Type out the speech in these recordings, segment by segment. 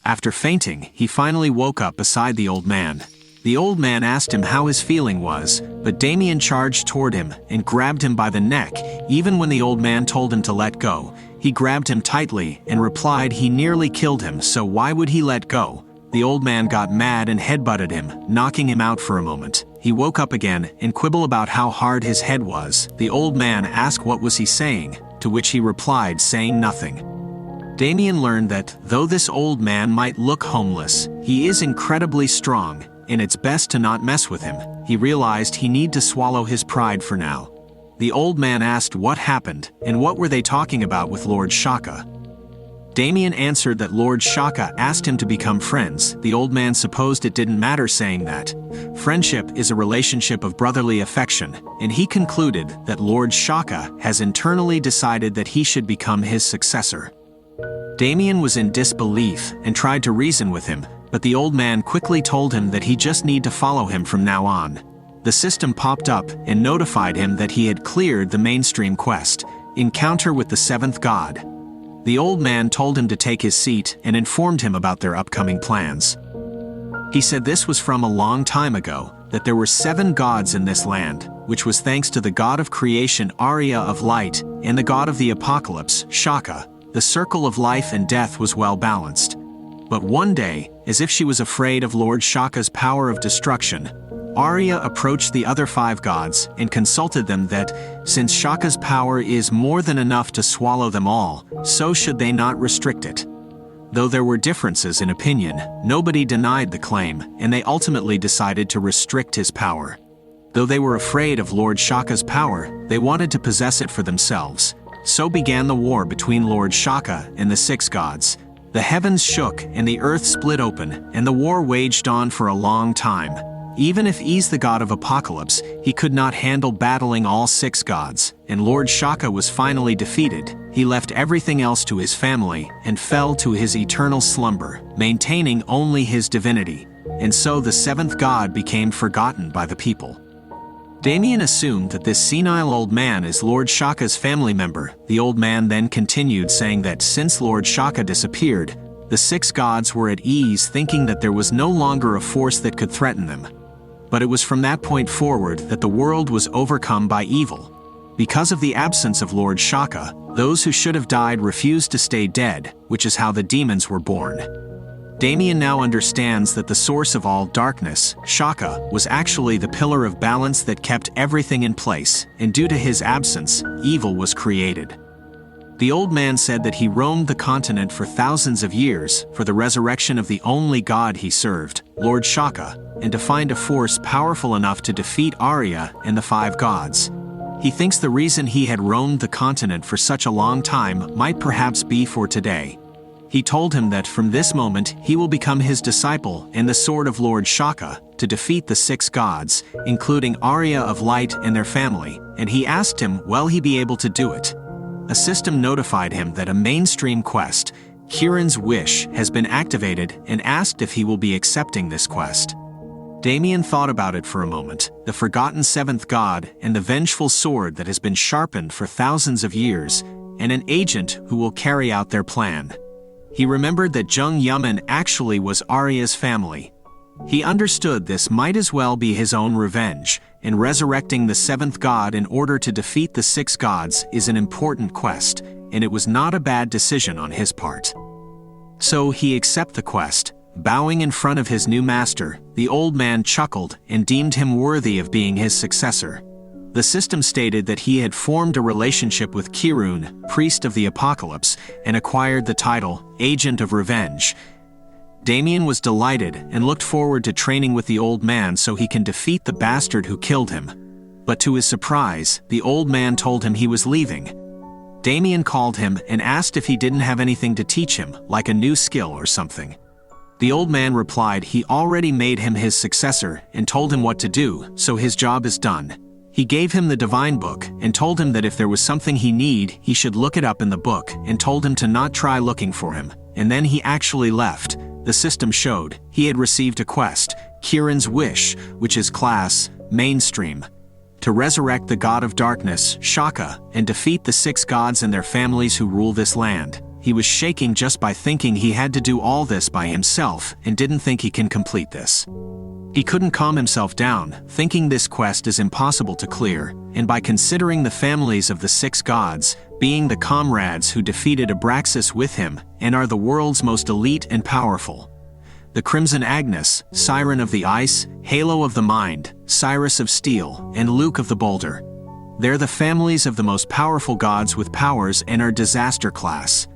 After fainting, he finally woke up beside the old man. The old man asked him how his feeling was, but Damien charged toward him and grabbed him by the neck. Even when the old man told him to let go, he grabbed him tightly and replied he nearly killed him, so why would he let go? The old man got mad and headbutted him, knocking him out for a moment. He woke up again and quibbled about how hard his head was. The old man asked what was he saying, to which he replied saying nothing. Damien learned that, though this old man might look homeless, he is incredibly strong, and it's best to not mess with him. He realized he need to swallow his pride for now. The old man asked what happened, and what were they talking about with Lord Shaka. Damien answered that Lord Shaka asked him to become friends. The old man supposed it didn't matter, saying that friendship is a relationship of brotherly affection, and he concluded that Lord Shaka has internally decided that he should become his successor. Damien was in disbelief and tried to reason with him, but the old man quickly told him that he just need to follow him from now on. The system popped up and notified him that he had cleared the mainstream quest, Encounter with the Seventh God. The old man told him to take his seat and informed him about their upcoming plans. He said this was from a long time ago, that there were 7 gods in this land, which was thanks to the god of creation Arya of light, and the god of the apocalypse, Shaka. The circle of life and death was well balanced. But one day, as if she was afraid of Lord Shaka's power of destruction, Arya approached the other 5 gods and consulted them that, since Shaka's power is more than enough to swallow them all, so should they not restrict it. Though there were differences in opinion, nobody denied the claim, and they ultimately decided to restrict his power. Though they were afraid of Lord Shaka's power, they wanted to possess it for themselves. So began the war between Lord Shaka and the 6 gods. The heavens shook and the earth split open, and the war waged on for a long time. Even if Is the god of apocalypse, he could not handle battling all 6 gods, and Lord Shaka was finally defeated. He left everything else to his family and fell to his eternal slumber, maintaining only his divinity. And so the 7th god became forgotten by the people. Damien assumed that this senile old man is Lord Shaka's family member. The old man then continued, saying that since Lord Shaka disappeared, the 6 gods were at ease, thinking that there was no longer a force that could threaten them. But it was from that point forward that the world was overcome by evil. Because of the absence of Lord Shaka, those who should have died refused to stay dead, which is how the demons were born. Damien now understands that the source of all darkness, Shaka, was actually the pillar of balance that kept everything in place, and due to his absence, evil was created. The old man said that he roamed the continent for thousands of years for the resurrection of the only god he served, Lord Shaka, and to find a force powerful enough to defeat Arya and the 5 gods. He thinks the reason he had roamed the continent for such a long time might perhaps be for today. He told him that from this moment he will become his disciple and the sword of Lord Shaka to defeat the 6 gods, including Arya of Light and their family, and he asked him will he be able to do it. A system notified him that a mainstream quest, Kiran's Wish, has been activated and asked if he will be accepting this quest. Damien thought about it for a moment, the forgotten 7th god and the vengeful sword that has been sharpened for thousands of years, and an agent who will carry out their plan. He remembered that Jung Yaman actually was Arya's family. He understood this might as well be his own revenge, and resurrecting the 7th god in order to defeat the 6 gods is an important quest, and it was not a bad decision on his part. So he accepted the quest. Bowing in front of his new master, the old man chuckled and deemed him worthy of being his successor. The system stated that he had formed a relationship with Kirun, priest of the apocalypse, and acquired the title, Agent of Revenge. Damien was delighted and looked forward to training with the old man so he can defeat the bastard who killed him. But to his surprise, the old man told him he was leaving. Damien called him and asked if he didn't have anything to teach him, like a new skill or something. The old man replied he already made him his successor and told him what to do, so his job is done. He gave him the divine book and told him that if there was something he needed, he should look it up in the book, and told him to not try looking for him, and then he actually left. The system showed he had received a quest, Kiran's Wish, which is class, mainstream, to resurrect the god of darkness, Shaka, and defeat the 6 gods and their families who rule this land. He was shaking just by thinking he had to do all this by himself and didn't think he can complete this. He couldn't calm himself down, thinking this quest is impossible to clear, and by considering the families of the 6 gods, being the comrades who defeated Abraxas with him and are the world's most elite and powerful. The Crimson Agnes, Siren of the Ice, Halo of the Mind, Cyrus of Steel, and Luke of the Boulder. They're the families of the most powerful gods with powers and are disaster class.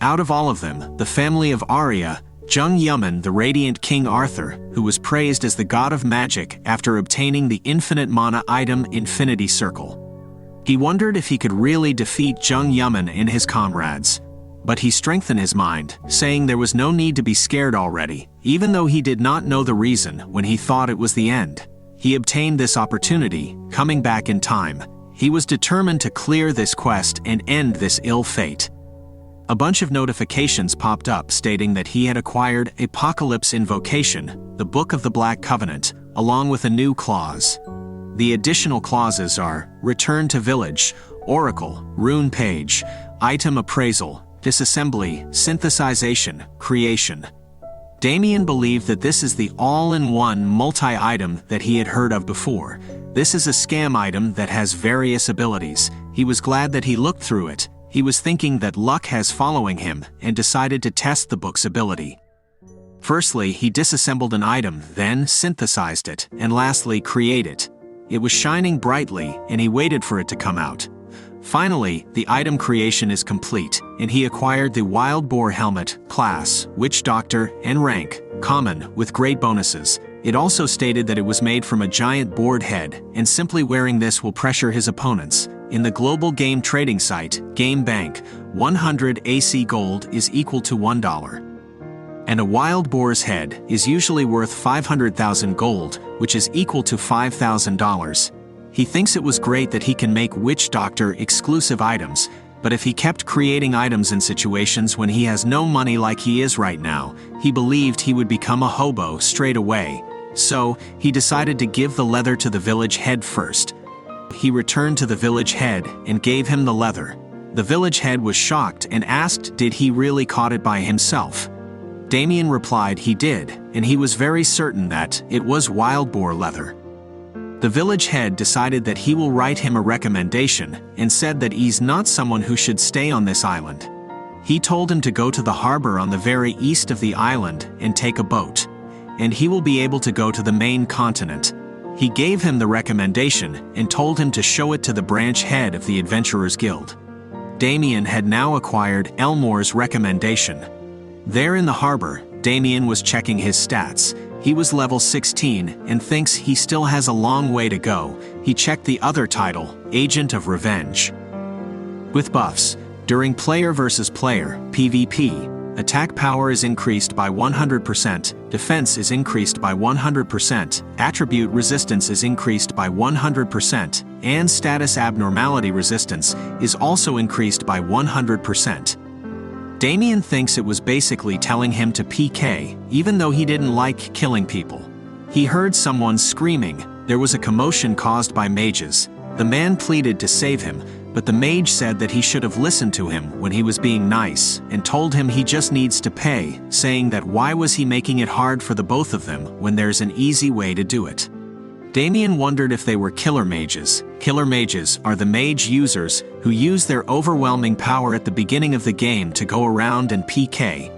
Out of all of them, the family of Arya, Jung Yuman, the radiant King Arthur, who was praised as the god of magic after obtaining the infinite mana item Infinity Circle. He wondered if he could really defeat Jung Yuman and his comrades. But he strengthened his mind, saying there was no need to be scared already, even though he did not know the reason when he thought it was the end. He obtained this opportunity, coming back in time. He was determined to clear this quest and end this ill fate. A bunch of notifications popped up stating that he had acquired Apocalypse Invocation, the Book of the Black Covenant, along with a new clause. The additional clauses are Return to Village, Oracle, Rune Page, Item Appraisal, Disassembly, Synthesization, Creation. Damien believed that this is the all-in-one multi-item that he had heard of before. This is a scam item that has various abilities. He was glad that he looked through it. He was thinking that luck has following him and decided to test the book's ability. Firstly, he disassembled an item, then synthesized it, and lastly, create it. It was shining brightly, and he waited for it to come out. Finally, the item creation is complete, and he acquired the Wild Boar Helmet, class, Witch Doctor, and rank, common, with great bonuses. It also stated that it was made from a giant board head, and simply wearing this will pressure his opponents. In the global game trading site, GameBank, 100 AC gold is equal to $1. And a wild boar's head is usually worth 500,000 gold, which is equal to $5,000. He thinks it was great that he can make Witch Doctor exclusive items, but if he kept creating items in situations when he has no money like he is right now, he believed he would become a hobo straight away. So, he decided to give the leather to the village head first. He returned to the village head and gave him the leather. The village head was shocked and asked did he really caught it by himself. Damien replied he did, and he was very certain that it was wild boar leather. The village head decided that he will write him a recommendation and said that he's not someone who should stay on this island. He told him to go to the harbor on the very east of the island and take a boat, and he will be able to go to the main continent. He gave him the recommendation and told him to show it to the branch head of the Adventurers Guild. Damien had now acquired Elmore's recommendation. There in the harbor, Damien was checking his stats. He was level 16 and thinks he still has a long way to go. He checked the other title, Agent of Revenge. With buffs, during player versus player, PvP, attack power is increased by 100%, defense is increased by 100%, attribute resistance is increased by 100%, and status abnormality resistance is also increased by 100%. Damien thinks it was basically telling him to PK, even though he didn't like killing people. He heard someone screaming. There was a commotion caused by mages. The man pleaded to save him, but the mage said that he should have listened to him when he was being nice, and told him he just needs to pay, saying that why was he making it hard for the both of them when there's an easy way to do it. Damien wondered if they were killer mages. Killer mages are the mage users who use their overwhelming power at the beginning of the game to go around and PK.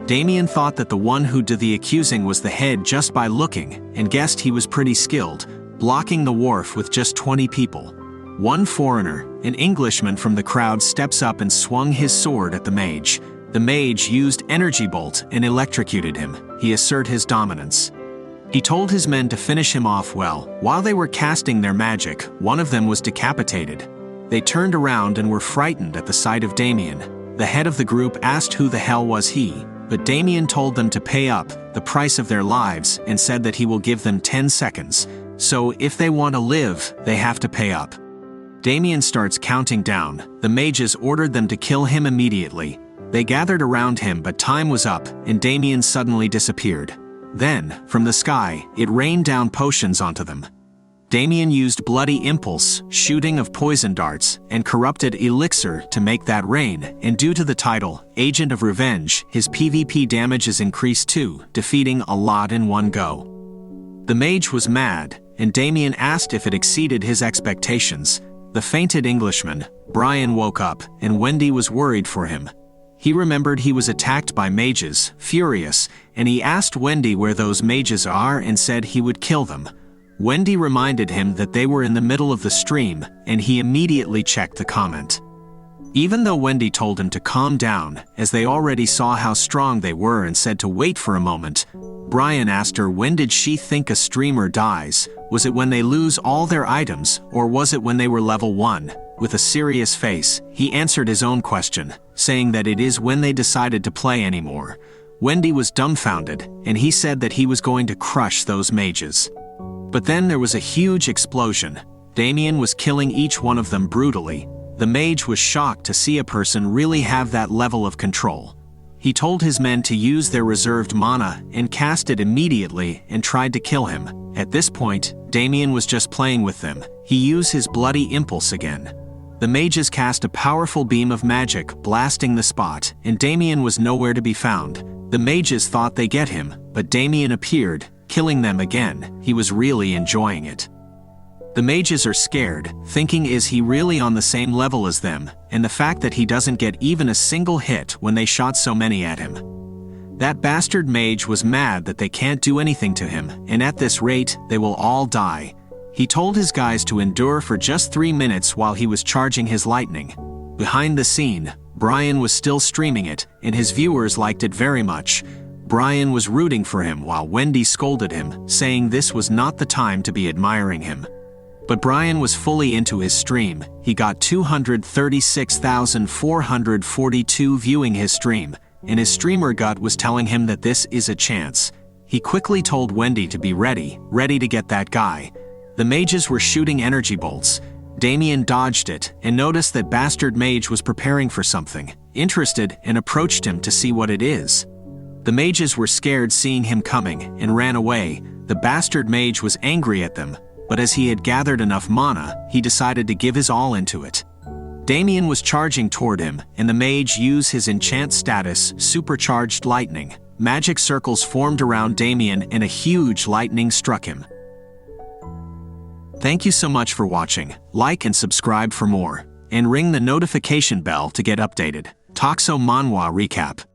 Damien thought that the one who did the accusing was the head just by looking, and guessed he was pretty skilled, blocking the wharf with just 20 people. One foreigner, an Englishman from the crowd, steps up and swung his sword at the mage. The mage used Energy Bolt and electrocuted him. He asserted his dominance. He told his men to finish him off well. While they were casting their magic, one of them was decapitated. They turned around and were frightened at the sight of Damien. The head of the group asked who the hell was he, but Damien told them to pay up the price of their lives and said that he will give them 10 seconds. So if they want to live, they have to pay up. Damien starts counting down. The mages ordered them to kill him immediately. They gathered around him, but time was up, and Damien suddenly disappeared. Then, from the sky, it rained down potions onto them. Damien used Bloody Impulse, shooting of poison darts, and corrupted elixir to make that rain, and due to the title, Agent of Revenge, his PvP damage is increased too, defeating a lot in one go. The mage was mad, and Damien asked if it exceeded his expectations. The fainted Englishman, Brian, woke up, and Wendy was worried for him. He remembered he was attacked by mages, furious, and he asked Wendy where those mages are and said he would kill them. Wendy reminded him that they were in the middle of the stream, and he immediately checked the comment. Even though Wendy told him to calm down, as they already saw how strong they were and said to wait for a moment, Brian asked her when did she think a streamer dies. Was it when they lose all their items, or was it when they were level 1? With a serious face, he answered his own question, saying that it is when they decided to play anymore. Wendy was dumbfounded, and he said that he was going to crush those mages. But then there was a huge explosion. Damien was killing each one of them brutally. The mage was shocked to see a person really have that level of control. He told his men to use their reserved mana and cast it immediately and tried to kill him. At this point, Damien was just playing with them. He used his Bloody Impulse again. The mages cast a powerful beam of magic, blasting the spot, and Damien was nowhere to be found. The mages thought they get him, but Damien appeared, killing them again. He was really enjoying it. The mages are scared, thinking is he really on the same level as them, and the fact that he doesn't get even a single hit when they shot so many at him. That bastard mage was mad that they can't do anything to him, and at this rate, they will all die. He told his guys to endure for just 3 minutes while he was charging his lightning. Behind the scene, Brian was still streaming it, and his viewers liked it very much. Brian was rooting for him while Wendy scolded him, saying this was not the time to be admiring him. But Brian was fully into his stream. He got 236,442 viewing his stream, and his streamer gut was telling him that this is a chance. He quickly told Wendy to be ready to get that guy. The mages were shooting energy bolts. Damien dodged it and noticed that bastard mage was preparing for something, interested, and approached him to see what it is. The mages were scared seeing him coming and ran away. The bastard mage was angry at them, but as he had gathered enough mana, he decided to give his all into it. Damien was charging toward him, and the mage used his enchant status, Supercharged Lightning. Magic circles formed around Damien and a huge lightning struck him. Thank you so much for watching. Like and subscribe for more, and ring the notification bell to get updated. Toxo Manhwa Recap.